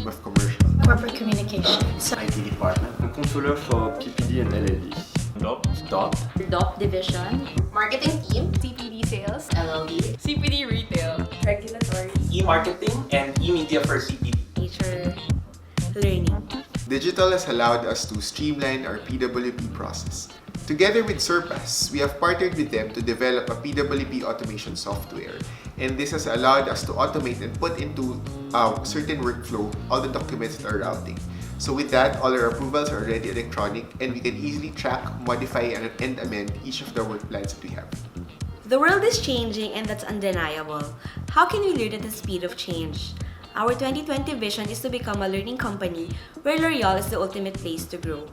team of commercial, corporate communications, IT department, a controller for PPD and LLD. DOP division, marketing team, CPD sales, LLD, CPD retail, regulatory, e-marketing, and e-media for CPD. HR, learning. Digital has allowed us to streamline our PWP process. Together with Surpass, we have partnered with them to develop a PWP automation software, and this has allowed us to automate and put into certain workflow all the documents that are routing. So with that, all our approvals are already electronic, and we can easily track, modify, and amend each of the work plans that we have. The world is changing, and that's undeniable. How can we learn at the speed of change? Our 2020 vision is to become a learning company where L'Oreal is the ultimate place to grow.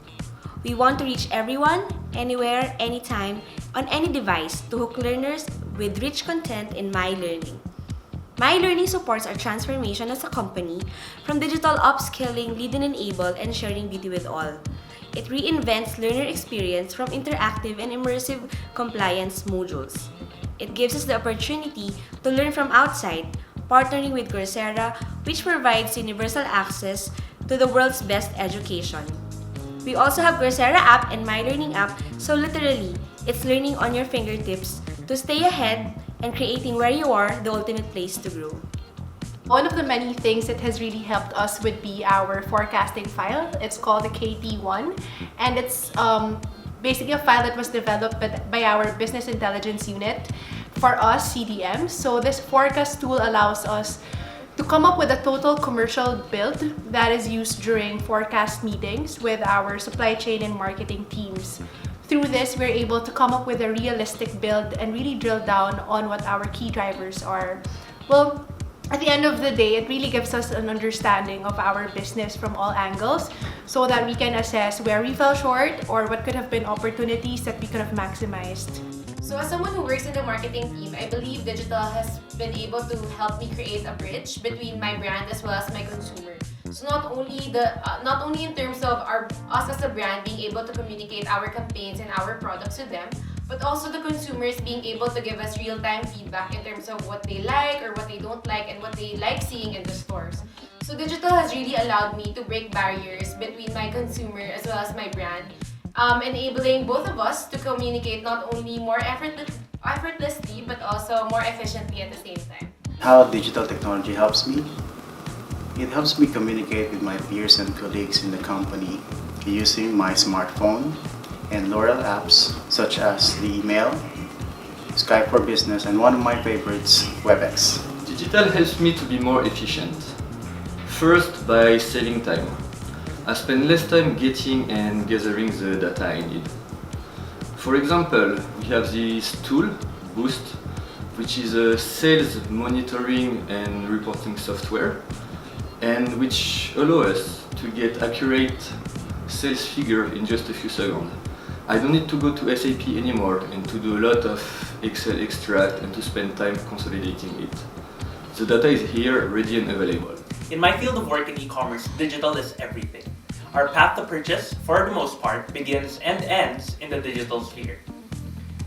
We want to reach everyone, anywhere, anytime, on any device to hook learners with rich content in My Learning. My Learning supports our transformation as a company from digital upskilling, lead and enable, and sharing beauty with all. It reinvents learner experience from interactive and immersive compliance modules. It gives us the opportunity to learn from outside, partnering with Coursera, which provides universal access to the world's best education. We also have Coursera app and My Learning app, so literally, it's learning on your fingertips to stay ahead and creating where you are the ultimate place to grow. One of the many things that has really helped us would be our forecasting file. It's called the KT1, and it's basically a file that was developed by our business intelligence unit for us CDMs. So this forecast tool allows us to come up with a total commercial build that is used during forecast meetings with our supply chain and marketing teams. Through this, we're able to come up with a realistic build and really drill down on what our key drivers are. Well, at the end of the day, it really gives us an understanding of our business from all angles so that we can assess where we fell short or what could have been opportunities that we could have maximized. So as someone who works in the marketing team, I believe digital has been able to help me create a bridge between my brand as well as my consumer. So not only in terms of us as a brand being able to communicate our campaigns and our products to them, but also the consumers being able to give us real-time feedback in terms of what they like or what they don't like and what they like seeing in the stores. So digital has really allowed me to break barriers between my consumer as well as my brand, enabling both of us to communicate not only more effortlessly but also more efficiently at the same time. How digital technology helps me? It helps me communicate with my peers and colleagues in the company using my smartphone and L'Oreal apps such as the email, Skype for Business, and one of my favorites, WebEx. Digital helps me to be more efficient. First, by saving time. I spend less time getting and gathering the data I need. For example, we have this tool, Boost, which is a sales monitoring and reporting software, and which allows us to get accurate sales figure in just a few seconds. I don't need to go to SAP anymore and to do a lot of Excel extract and to spend time consolidating it. The data is here, ready and available. In my field of work in e-commerce, digital is everything. Our path to purchase, for the most part, begins and ends in the digital sphere.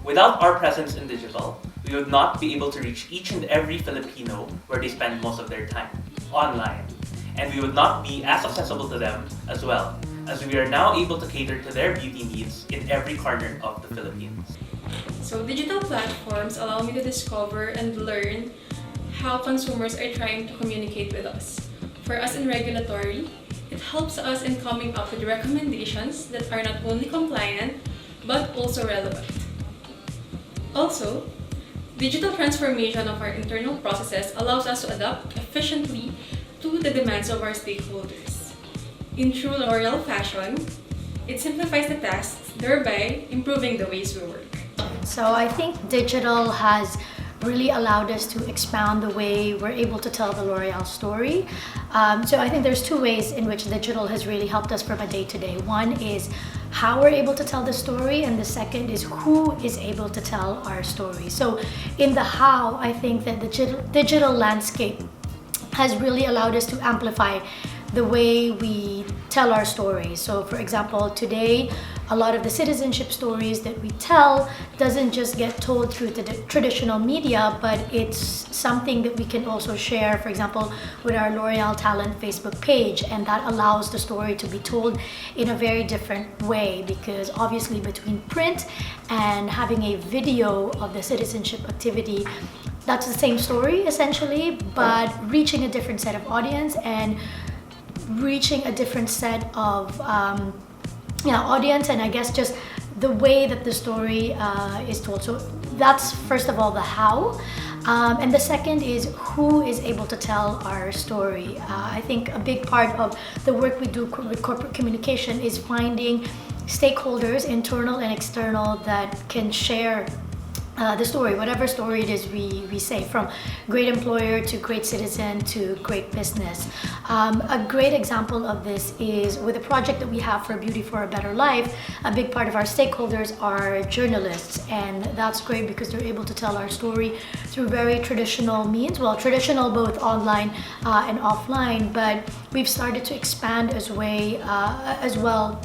Without our presence in digital, we would not be able to reach each and every Filipino where they spend most of their time, online. And we would not be as accessible to them as well, as we are now able to cater to their beauty needs in every corner of the Philippines. So digital platforms allow me to discover and learn how consumers are trying to communicate with us. For us in regulatory, it helps us in coming up with recommendations that are not only compliant, but also relevant. Also, digital transformation of our internal processes allows us to adapt efficiently to the demands of our stakeholders. In true L'Oreal fashion, it simplifies the tasks, thereby improving the ways we work. So I think digital has really allowed us to expound the way we're able to tell the L'Oreal story. So I think there's two ways in which digital has really helped us from a day-to-day. One is how we're able to tell the story, and the second is who is able to tell our story. So in the how, I think that the digital landscape has really allowed us to amplify the way we tell our stories. So for example, today, a lot of the citizenship stories that we tell doesn't just get told through the traditional media, but it's something that we can also share, for example, with our L'Oreal Talent Facebook page, and that allows the story to be told in a very different way, because obviously between print and having a video of the citizenship activity, that's the same story essentially, but reaching a different set of audience and reaching a different set of audience, and I guess just the way that the story is told. So that's first of all the how. And the second is who is able to tell our story. I think a big part of the work we do with corporate communication is finding stakeholders, internal and external, that can share the story, whatever story it is we say, from great employer to great citizen to great business. A great example of this is with a project that we have for Beauty for a Better Life. A big part of our stakeholders are journalists, and that's great because they're able to tell our story through very traditional means. Well, traditional both online and offline, but we've started to expand as well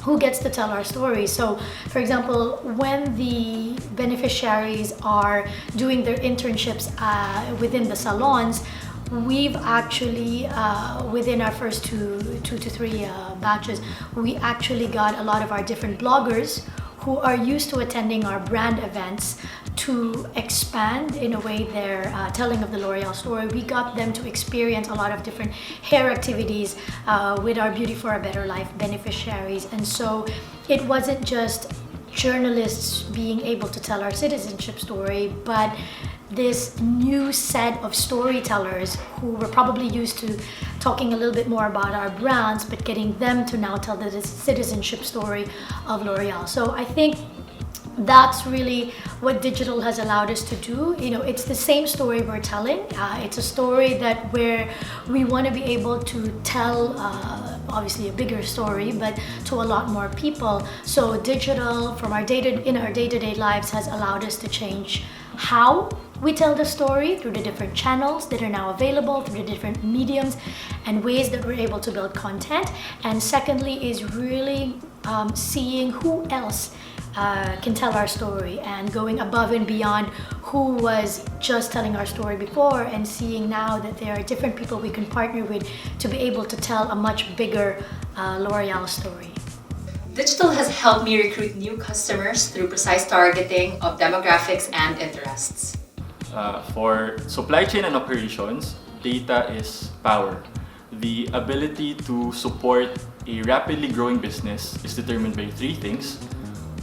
who gets to tell our story. So for example, when the beneficiaries are doing their internships within the salons, we've actually within our first two to three batches, we actually got a lot of our different bloggers who are used to attending our brand events to expand in a way their telling of the L'Oreal story. We got them to experience a lot of different hair activities with our Beauty for a Better Life beneficiaries. And so it wasn't just journalists being able to tell our citizenship story, but this new set of storytellers who were probably used to talking a little bit more about our brands, but getting them to now tell the citizenship story of L'Oreal. So I think that's really what digital has allowed us to do. You know, it's the same story we're telling. It's a story that where we want to be able to tell obviously a bigger story, but to a lot more people. So digital from in our day-to-day lives has allowed us to change how we tell the story through the different channels that are now available, through the different mediums and ways that we're able to build content. And secondly is really seeing who else can tell our story, and going above and beyond who was just telling our story before, and seeing now that there are different people we can partner with to be able to tell a much bigger L'Oreal story. Digital has helped me recruit new customers through precise targeting of demographics and interests. For supply chain and operations, data is power. The ability to support a rapidly growing business is determined by three things.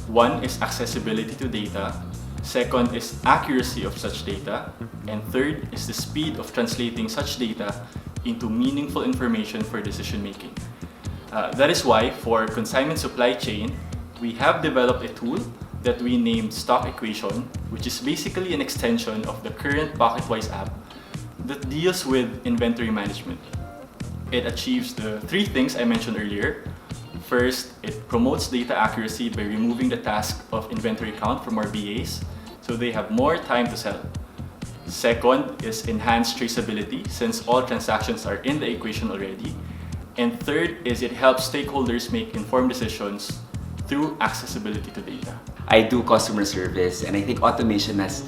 One is accessibility to data, second is accuracy of such data, and third is the speed of translating such data into meaningful information for decision making. That is why for consignment supply chain, we have developed a tool that we named Stock Equation, which is basically an extension of the current PocketWise app that deals with inventory management. It achieves the three things I mentioned earlier. First, it promotes data accuracy by removing the task of inventory count from our BAs, so they have more time to sell. Second is enhanced traceability, since all transactions are in the equation already. And third is it helps stakeholders make informed decisions through accessibility to data. I do customer service, and I think automation has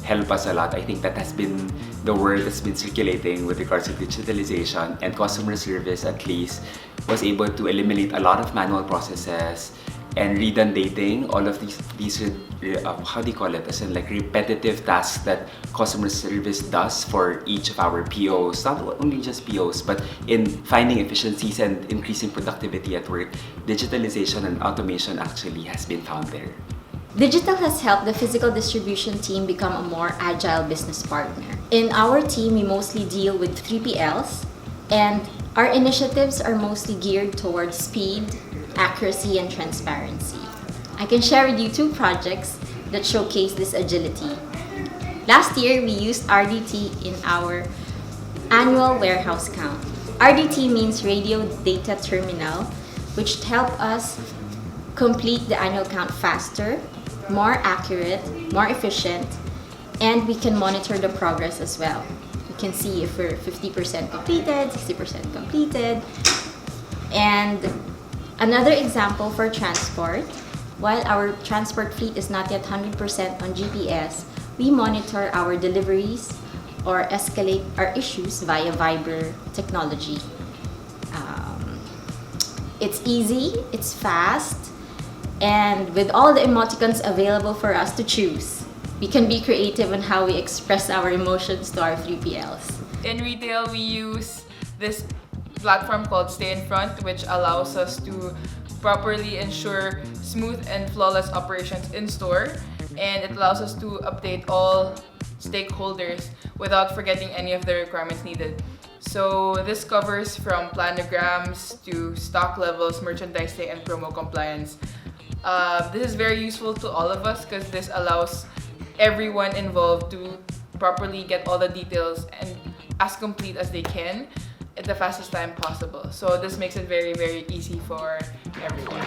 helped us a lot. I think that has been the word that's been circulating with regards to digitalization, and customer service at least was able to eliminate a lot of manual processes and redundating all of these how do you call it, as in like repetitive tasks that customer service does for each of our POs, not only just POs, but in finding efficiencies and increasing productivity at work. Digitalization and automation actually has been found there. Digital has helped the physical distribution team become a more agile business partner. In our team, we mostly deal with 3PLs, and our initiatives are mostly geared towards speed, accuracy, and transparency. I can share with you 2 projects that showcase this agility. Last year, we used RDT in our annual warehouse count. RDT means Radio Data Terminal, which helped us complete the annual count faster, more accurate, more efficient, and we can monitor the progress as well. can see if we're 50% completed, 60% completed. And another example for transport, while our transport fleet is not yet 100% on GPS, we monitor our deliveries or escalate our issues via Viber technology. It's easy, it's fast, and with all the emoticons available for us to choose, we can be creative on how we express our emotions to our 3PLs. In retail, we use this platform called Stay in Front, which allows us to properly ensure smooth and flawless operations in store, and it allows us to update all stakeholders without forgetting any of the requirements needed. So this covers from planograms to stock levels, merchandising, and promo compliance. This is very useful to all of us because this allows everyone involved to properly get all the details and as complete as they can at the fastest time possible. So this makes it very, very easy for everyone.